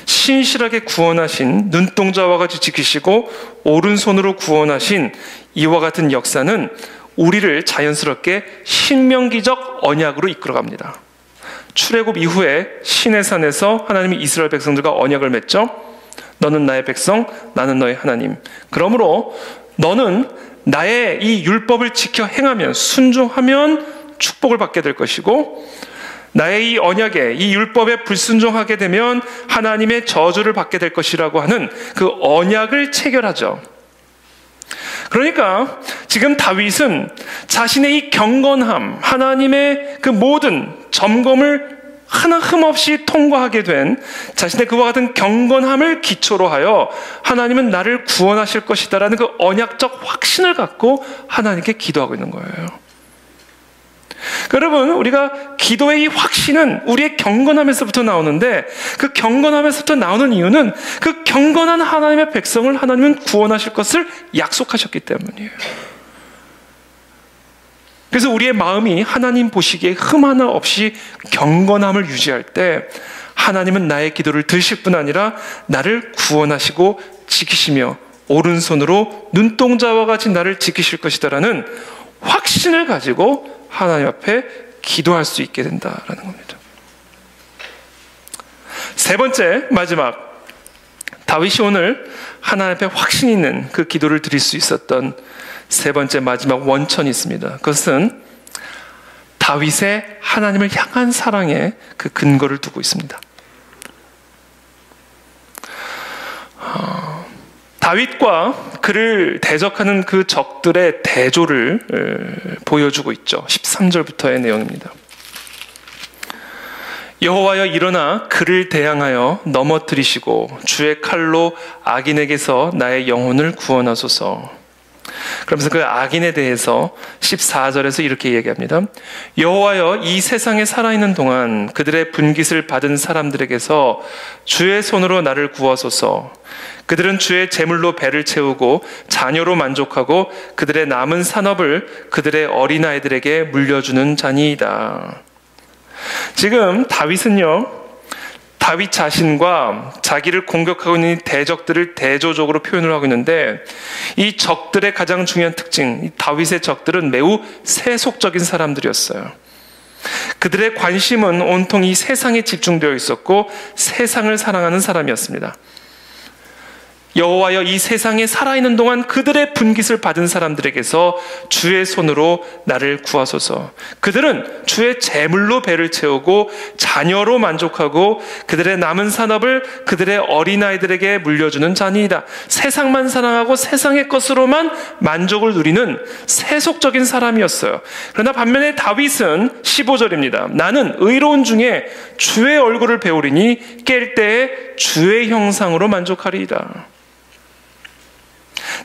신실하게 구원하신, 눈동자와 같이 지키시고 오른손으로 구원하신 이와 같은 역사는 우리를 자연스럽게 신명기적 언약으로 이끌어갑니다. 출애굽 이후에 시내산에서 하나님이 이스라엘 백성들과 언약을 맺죠. 너는 나의 백성, 나는 너의 하나님. 그러므로 너는 나의 이 율법을 지켜 행하면, 순종하면 축복을 받게 될 것이고, 나의 이 언약에, 이 율법에 불순종하게 되면 하나님의 저주를 받게 될 것이라고 하는 그 언약을 체결하죠. 그러니까 지금 다윗은 자신의 이 경건함, 하나님의 그 모든 점검을 하나 흠없이 통과하게 된 자신의 그와 같은 경건함을 기초로 하여 하나님은 나를 구원하실 것이다라는 그 언약적 확신을 갖고 하나님께 기도하고 있는 거예요. 여러분, 우리가 기도의 이 확신은 우리의 경건함에서부터 나오는데, 그 경건함에서부터 나오는 이유는 그 경건한 하나님의 백성을 하나님은 구원하실 것을 약속하셨기 때문이에요. 그래서 우리의 마음이 하나님 보시기에 흠 하나 없이 경건함을 유지할 때 하나님은 나의 기도를 들으실 뿐 아니라 나를 구원하시고 지키시며 오른손으로 눈동자와 같이 나를 지키실 것이다라는 확신을 가지고 하나님 앞에 기도할 수 있게 된다라는 겁니다. 세 번째, 마지막, 다윗이 오늘 하나님 앞에 확신 있는 그 기도를 드릴 수 있었던 세 번째 마지막 원천이 있습니다. 그것은 다윗의 하나님을 향한 사랑에 그 근거를 두고 있습니다. 다윗과 그를 대적하는 그 적들의 대조를 보여주고 있죠. 13절부터의 내용입니다. 여호와여, 일어나 그를 대항하여 넘어뜨리시고 주의 칼로 악인에게서 나의 영혼을 구원하소서. 그러면서 그 악인에 대해서 14절에서 이렇게 얘기합니다. 여호와여, 이 세상에 살아있는 동안 그들의 분깃을 받은 사람들에게서 주의 손으로 나를 구하소서. 그들은 주의 제물로 배를 채우고 자녀로 만족하고 그들의 남은 산업을 그들의 어린아이들에게 물려주는 자니이다. 지금 다윗은요, 다윗 자신과 자기를 공격하고 있는 대적들을 대조적으로 표현을 하고 있는데, 이 적들의 가장 중요한 특징, 다윗의 적들은 매우 세속적인 사람들이었어요. 그들의 관심은 온통 이 세상에 집중되어 있었고 세상을 사랑하는 사람이었습니다. 여호와여, 이 세상에 살아있는 동안 그들의 분깃을 받은 사람들에게서 주의 손으로 나를 구하소서. 그들은 주의 제물로 배를 채우고 자녀로 만족하고 그들의 남은 산업을 그들의 어린아이들에게 물려주는 자니이다. 세상만 사랑하고 세상의 것으로만 만족을 누리는 세속적인 사람이었어요. 그러나 반면에 다윗은 15절입니다. 나는 의로운 중에 주의 얼굴을 배우리니 깰 때에 주의 형상으로 만족하리이다.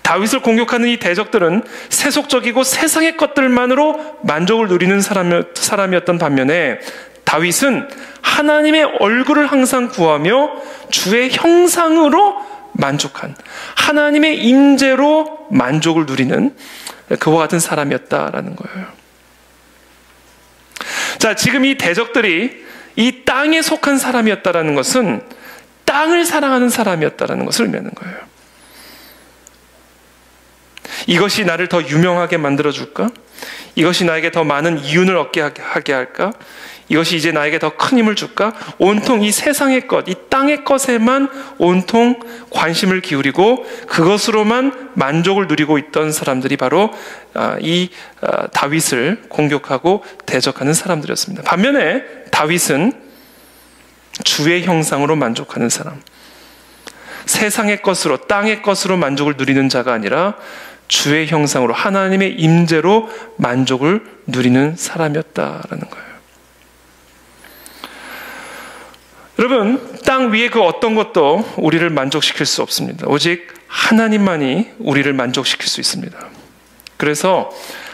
다윗을 공격하는 이 대적들은 세속적이고 세상의 것들만으로 만족을 누리는 사람이었던 반면에 다윗은 하나님의 얼굴을 항상 구하며 주의 형상으로 만족한, 하나님의 임재로 만족을 누리는 그와 같은 사람이었다라는 거예요. 자, 지금 이 대적들이 이 땅에 속한 사람이었다라는 것은 땅을 사랑하는 사람이었다라는 것을 의미하는 거예요. 이것이 나를 더 유명하게 만들어줄까? 이것이 나에게 더 많은 이윤을 얻게 하게 할까? 이것이 이제 나에게 더 큰 힘을 줄까? 온통 이 세상의 것, 이 땅의 것에만 온통 관심을 기울이고 그것으로만 만족을 누리고 있던 사람들이 바로 이 다윗을 공격하고 대적하는 사람들이었습니다. 반면에 다윗은 주의 형상으로 만족하는 사람, 세상의 것으로, 땅의 것으로 만족을 누리는 자가 아니라 주의 형상으로, 하나님의 임재로 만족을 누리는 사람이었다라는 거예요. 여러분, 땅 위에 그 어떤 것도 우리를 만족시킬 수 없습니다. 오직 하나님만이 우리를 만족시킬 수 있습니다. 그래서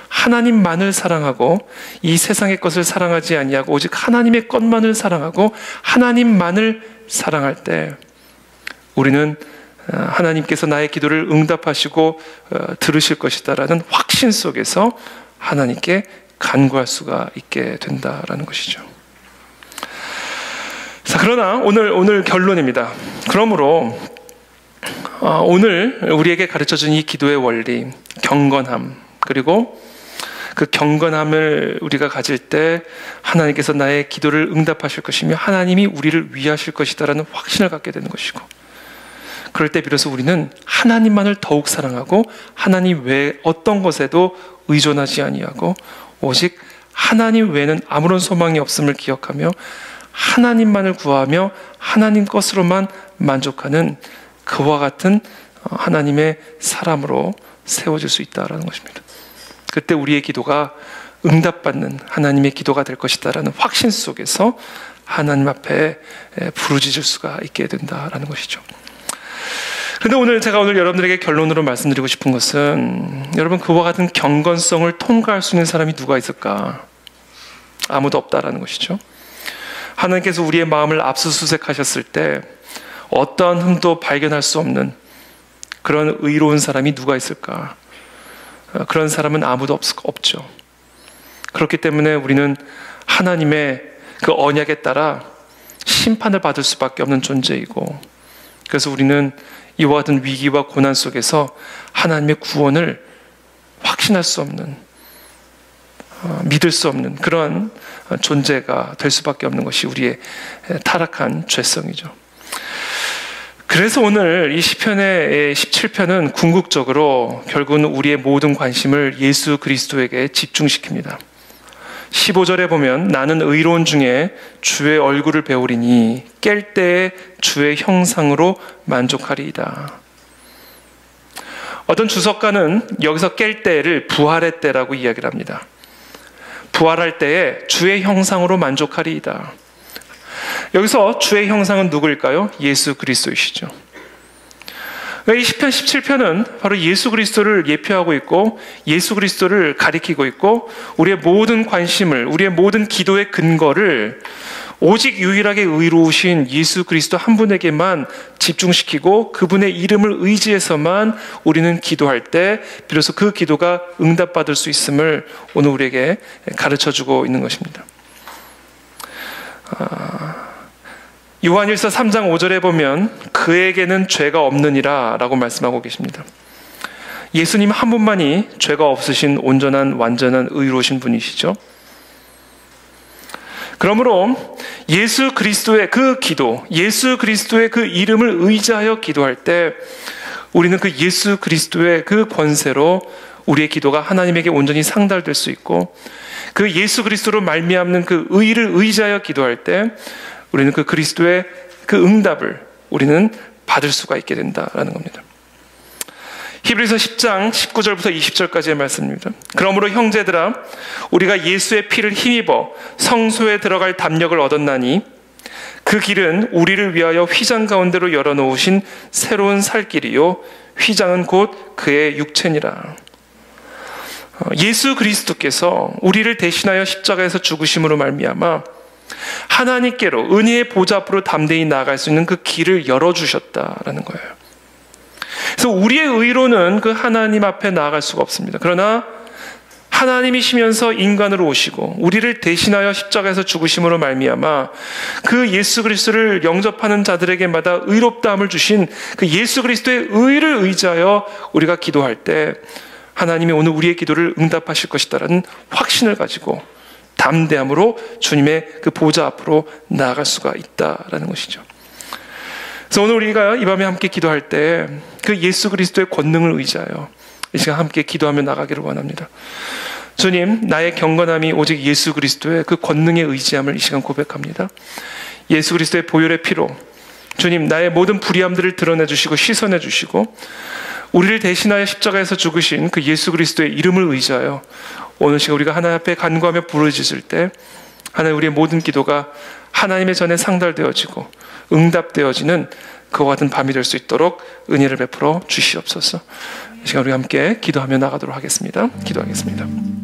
하나님만을 사랑하고 이 세상의 것을 사랑하지 아니하고 오직 하나님의 것만을 사랑하고 하나님만을 사랑할 때 우리는 하나님께서 나의 기도를 응답하시고 들으실 것이다라는 확신 속에서 하나님께 간구할 수가 있게 된다라는 것이죠. 자, 그러나 오늘 결론입니다. 그러므로 오늘 우리에게 가르쳐준 이 기도의 원리, 경건함, 그리고 그 경건함을 우리가 가질 때 하나님께서 나의 기도를 응답하실 것이며 하나님이 우리를 위하실 것이다라는 확신을 갖게 되는 것이고, 그럴 때 비로소 우리는 하나님만을 더욱 사랑하고 하나님 외에 어떤 것에도 의존하지 아니하고 오직 하나님 외에는 아무런 소망이 없음을 기억하며 하나님만을 구하며 하나님 것으로만 만족하는 그와 같은 하나님의 사람으로 세워질 수 있다는 것입니다. 그때 우리의 기도가 응답받는 하나님의 기도가 될 것이다라는 확신 속에서 하나님 앞에 부르짖을 수가 있게 된다라는 것이죠. 그런데 제가 오늘 여러분들에게 결론으로 말씀드리고 싶은 것은, 여러분, 그와 같은 경건성을 통과할 수 있는 사람이 누가 있을까? 아무도 없다라는 것이죠. 하나님께서 우리의 마음을 압수수색하셨을 때 어떠한 흠도 발견할 수 없는 그런 의로운 사람이 누가 있을까? 그런 사람은 아무도 없죠. 그렇기 때문에 우리는 하나님의 그 언약에 따라 심판을 받을 수밖에 없는 존재이고, 그래서 우리는 이와 같은 위기와 고난 속에서 하나님의 구원을 확신할 수 없는, 믿을 수 없는 그런 존재가 될 수밖에 없는 것이 우리의 타락한 죄성이죠. 그래서 오늘 이 시편의 17편은 궁극적으로 결국은 우리의 모든 관심을 예수 그리스도에게 집중시킵니다. 15절에 보면 나는 의로운 중에 주의 얼굴을 배우리니 깰 때에 주의 형상으로 만족하리이다. 어떤 주석가는 여기서 깰 때를 부활의 때라고 이야기를 합니다. 부활할 때에 주의 형상으로 만족하리이다. 여기서 주의 형상은 누구일까요? 예수 그리스도이시죠. 이 시편 17편은 바로 예수 그리스도를 예표하고 있고 예수 그리스도를 가리키고 있고 우리의 모든 관심을, 우리의 모든 기도의 근거를 오직 유일하게 의로우신 예수 그리스도 한 분에게만 집중시키고 그분의 이름을 의지해서만 우리는 기도할 때 비로소 그 기도가 응답받을 수 있음을 오늘 우리에게 가르쳐주고 있는 것입니다. 요한일서 3장 5절에 보면 그에게는 죄가 없느니라 라고 말씀하고 계십니다. 예수님 한 분만이 죄가 없으신 온전한 완전한 의로우신 분이시죠. 그러므로 예수 그리스도의 그 기도, 예수 그리스도의 그 이름을 의지하여 기도할 때 우리는 그 예수 그리스도의 그 권세로 우리의 기도가 하나님에게 온전히 상달될 수 있고 그 예수 그리스도로 말미암는 그 의를 의지하여 기도할 때 우리는 그 그리스도의 그 응답을 우리는 받을 수가 있게 된다라는 겁니다. 히브리서 10장 19절부터 20절까지의 말씀입니다. 그러므로 형제들아 우리가 예수의 피를 힘입어 성소에 들어갈 담력을 얻었나니 그 길은 우리를 위하여 휘장 가운데로 열어놓으신 새로운 살 길이요 휘장은 곧 그의 육체니라. 예수 그리스도께서 우리를 대신하여 십자가에서 죽으심으로 말미암아 하나님께로 은혜의 보좌 앞으로 담대히 나아갈 수 있는 그 길을 열어주셨다라는 거예요. 그래서 우리의 의로는 그 하나님 앞에 나아갈 수가 없습니다. 그러나 하나님이시면서 인간으로 오시고 우리를 대신하여 십자가에서 죽으심으로 말미암아 그 예수 그리스도를 영접하는 자들에게마다 의롭다함을 주신 그 예수 그리스도의 의를 의지하여 우리가 기도할 때 하나님이 오늘 우리의 기도를 응답하실 것이다라는 확신을 가지고 담대함으로 주님의 그 보좌 앞으로 나아갈 수가 있다라는 것이죠. 그래서 오늘 우리가 이 밤에 함께 기도할 때 그 예수 그리스도의 권능을 의지하여 이 시간 함께 기도하며 나가기를 원합니다. 주님, 나의 경건함이 오직 예수 그리스도의 그 권능에 의지함을 이 시간 고백합니다. 예수 그리스도의 보혈의 피로 주님, 나의 모든 불의함들을 드러내 주시고 씻어내 주시고 우리를 대신하여 십자가에서 죽으신 그 예수 그리스도의 이름을 의지하여 오늘 시간 우리가 하나님 앞에 간구하며 부르짖을 때 하나님 우리의 모든 기도가 하나님의 전에 상달되어지고 응답되어지는 그와 같은 밤이 될 수 있도록 은혜를 베풀어 주시옵소서. 이 시간 우리 함께 기도하며 나가도록 하겠습니다. 기도하겠습니다.